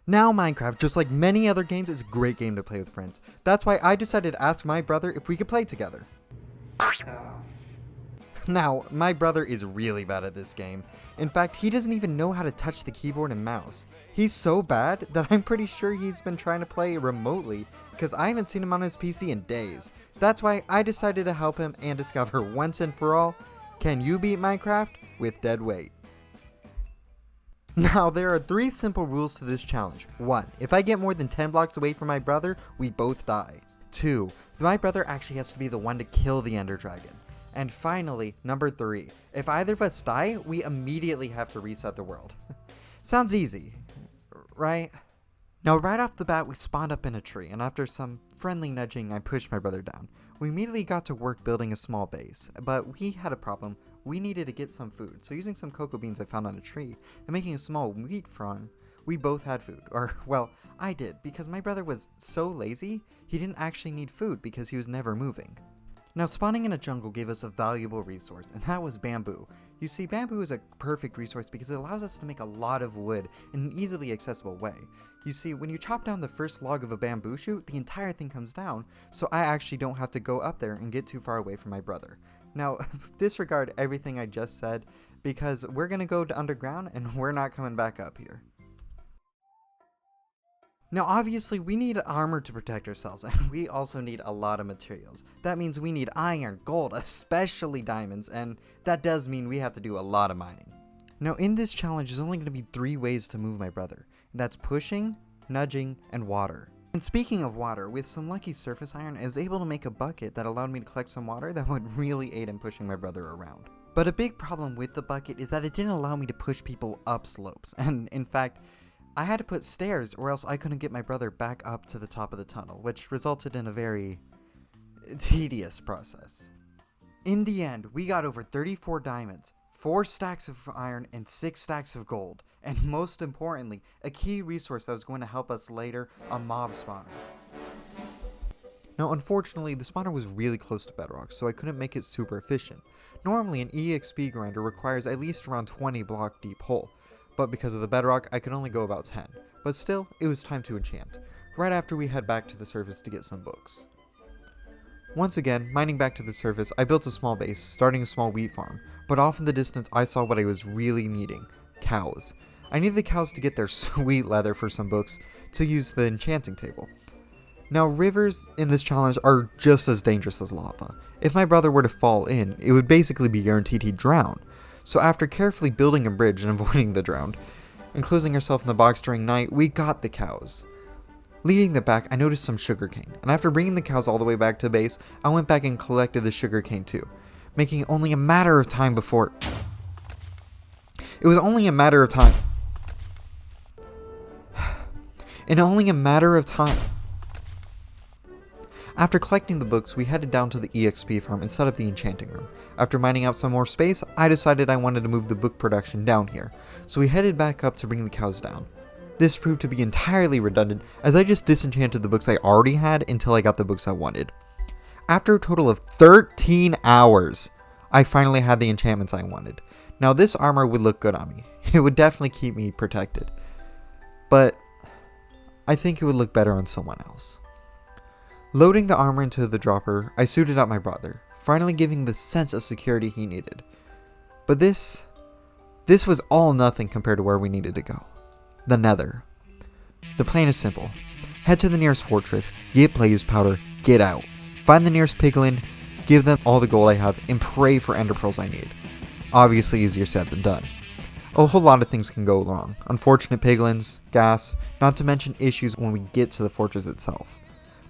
Now Minecraft, just like many other games, is a great game to play with friends. That's why I decided to ask my brother if we could play together. Now, my brother is really bad at this game. In fact, he doesn't even know how to touch the keyboard and mouse. He's so bad that I'm pretty sure he's been trying to play remotely because I haven't seen him on his PC in days. That's why I decided to help him and discover once and for all, can you beat Minecraft with dead weight? Now, there are 3 simple rules to this challenge. 1. If I get more than 10 blocks away from my brother, we both die. 2. My brother actually has to be the one to kill the Ender Dragon. And finally, number 3. If either of us die, we immediately have to reset the world. Sounds easy, right? Now, right off the bat, we spawned up in a tree, and after some friendly nudging, I pushed my brother down. We immediately got to work building a small base, but we had a problem. We needed to get some food, so using some cocoa beans I found on a tree and making a small wheat farm, we both had food. Or, well, I did, because my brother was so lazy, he didn't actually need food because he was never moving. Now, spawning in a jungle gave us a valuable resource, and that was bamboo. You see, bamboo is a perfect resource because it allows us to make a lot of wood in an easily accessible way. You see, when you chop down the first log of a bamboo shoot, the entire thing comes down, so I actually don't have to go up there and get too far away from my brother. Now, disregard everything I just said, because we're gonna go to underground and we're not coming back up here. Now, obviously, we need armor to protect ourselves, and we also need a lot of materials. That means we need iron, gold, especially diamonds, and that does mean we have to do a lot of mining. Now, in this challenge, there's only going to be 3 ways to move my brother, and that's pushing, nudging, and water. And speaking of water, with some lucky surface iron, I was able to make a bucket that allowed me to collect some water that would really aid in pushing my brother around. But a big problem with the bucket is that it didn't allow me to push people up slopes, and in fact, I had to put stairs or else I couldn't get my brother back up to the top of the tunnel, which resulted in a very tedious process. In the end, we got over 34 diamonds, 4 stacks of iron, and 6 stacks of gold. And most importantly, a key resource that was going to help us later, a mob spawner. Now, unfortunately, the spawner was really close to bedrock, so I couldn't make it super efficient. Normally, an EXP grinder requires at least around 20 block deep hole. But because of the bedrock, I could only go about 10. But still, it was time to enchant, right after we head back to the surface to get some books. Once again, mining back to the surface, I built a small base, starting a small wheat farm, but off in the distance I saw what I was really needing, cows. I needed the cows to get their sweet leather for some books to use the enchanting table. Now, rivers in this challenge are just as dangerous as lava. If my brother were to fall in, it would basically be guaranteed he'd drown. So after carefully building a bridge and avoiding the drowned, and closing ourselves in the box during night, we got the cows. Leading them back, I noticed some sugarcane, and after bringing the cows all the way back to base, I went back and collected the sugarcane too, making it only a matter of time before... It was only a matter of time. And only a matter of time. After collecting the books, we headed down to the EXP farm and set up the enchanting room. After mining out some more space, I decided I wanted to move the book production down here, so we headed back up to bring the cows down. This proved to be entirely redundant, as I just disenchanted the books I already had until I got the books I wanted. After a total of 13 hours, I finally had the enchantments I wanted. Now, this armor would look good on me. It would definitely keep me protected. But I think it would look better on someone else. Loading the armor into the dropper, I suited up my brother, finally giving the sense of security he needed. But this was all nothing compared to where we needed to go. The Nether. The plan is simple. Head to the nearest fortress, get blaze powder, get out. Find the nearest piglin, give them all the gold I have, and pray for ender pearls I need. Obviously easier said than done. A whole lot of things can go wrong. Unfortunate piglins, gas, not to mention issues when we get to the fortress itself.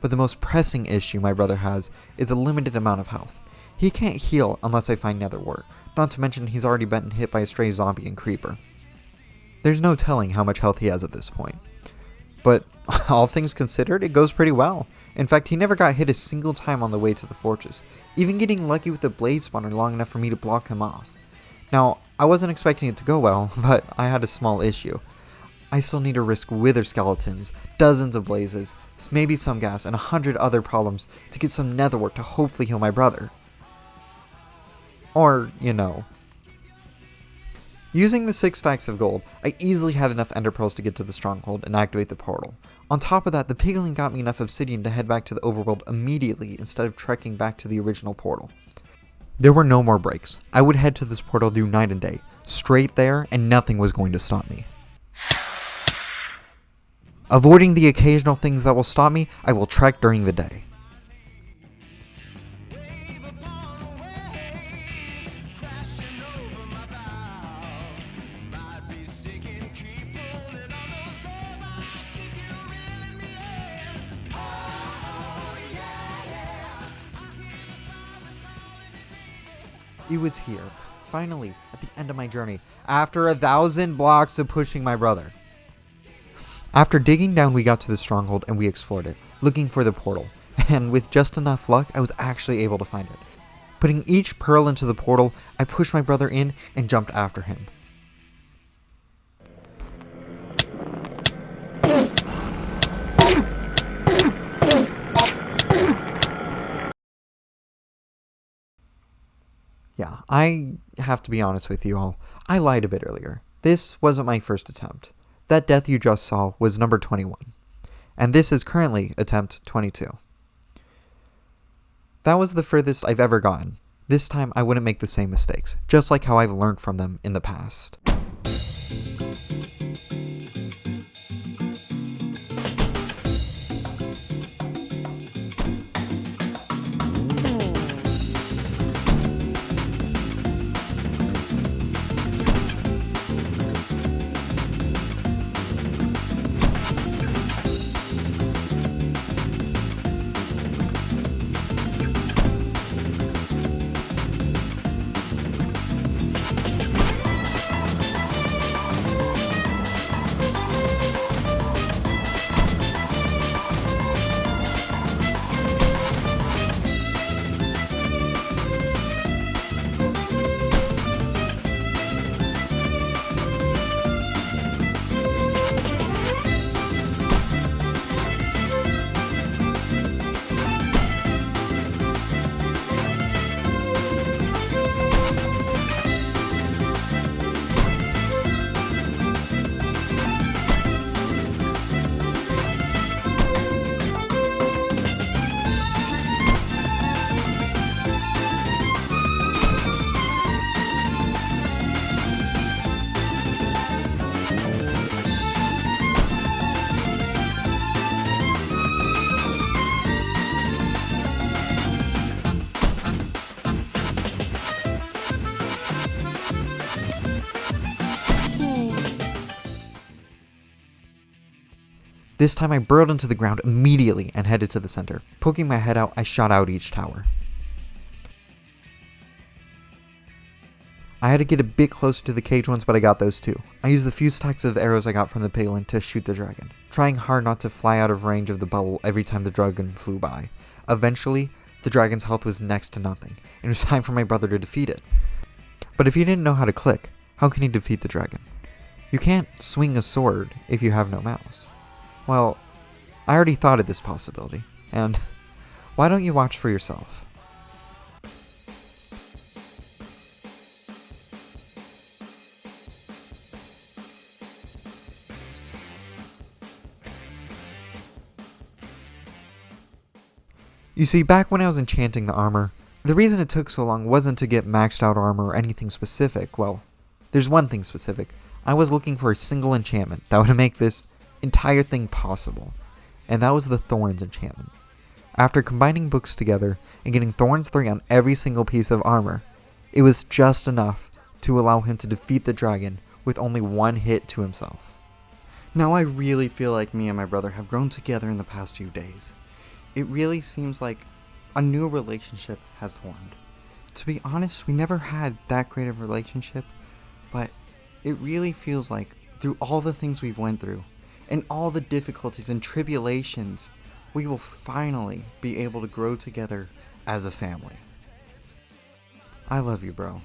But the most pressing issue my brother has is a limited amount of health. He can't heal unless I find nether wart, not to mention he's already been hit by a stray zombie and creeper. There's no telling how much health he has at this point. But all things considered, it goes pretty well. In fact, he never got hit a single time on the way to the fortress, even getting lucky with the blaze spawner long enough for me to block him off. Now, I wasn't expecting it to go well, but I had a small issue. I still need to risk wither skeletons, dozens of blazes, maybe some gas, and 100 other problems to get some netherwort to hopefully heal my brother. Or, you know. Using the 6 stacks of gold, I easily had enough ender pearls to get to the stronghold and activate the portal. On top of that, the piglin got me enough obsidian to head back to the overworld immediately instead of trekking back to the original portal. There were no more breaks. I would head to this portal through night and day, straight there, and nothing was going to stop me. Avoiding the occasional things that will stop me, I will trek during the day. It was here, finally, at the end of my journey, after 1,000 blocks of pushing my brother. After digging down, we got to the stronghold and we explored it, looking for the portal, and with just enough luck, I was actually able to find it. Putting each pearl into the portal, I pushed my brother in and jumped after him. Yeah, I have to be honest with you all. I lied a bit earlier. This wasn't my first attempt. That death you just saw was number 21. And this is currently attempt 22. That was the furthest I've ever gotten. This time I wouldn't make the same mistakes, just like how I've learned from them in the past. This time I burrowed into the ground immediately and headed to the center. Poking my head out, I shot out each tower. I had to get a bit closer to the cage ones, but I got those too. I used the few stacks of arrows I got from the piglin to shoot the dragon, trying hard not to fly out of range of the bubble every time the dragon flew by. Eventually, the dragon's health was next to nothing, and it was time for my brother to defeat it. But if he didn't know how to click, how can he defeat the dragon? You can't swing a sword if you have no mouse. Well, I already thought of this possibility, and why don't you watch for yourself? You see, back when I was enchanting the armor, the reason it took so long wasn't to get maxed out armor or anything specific. Well, there's one thing specific. I was looking for a single enchantment that would make this entire thing possible, and that was the Thorns enchantment. After combining books together and getting Thorns 3 on every single piece of armor, it was just enough to allow him to defeat the dragon with only one hit to himself. Now I really feel like me and my brother have grown together in the past few days. It really seems like a new relationship has formed. To be honest, we never had that great of a relationship, but it really feels like through all the things we've went through, and all the difficulties and tribulations, we will finally be able to grow together as a family. I love you, bro.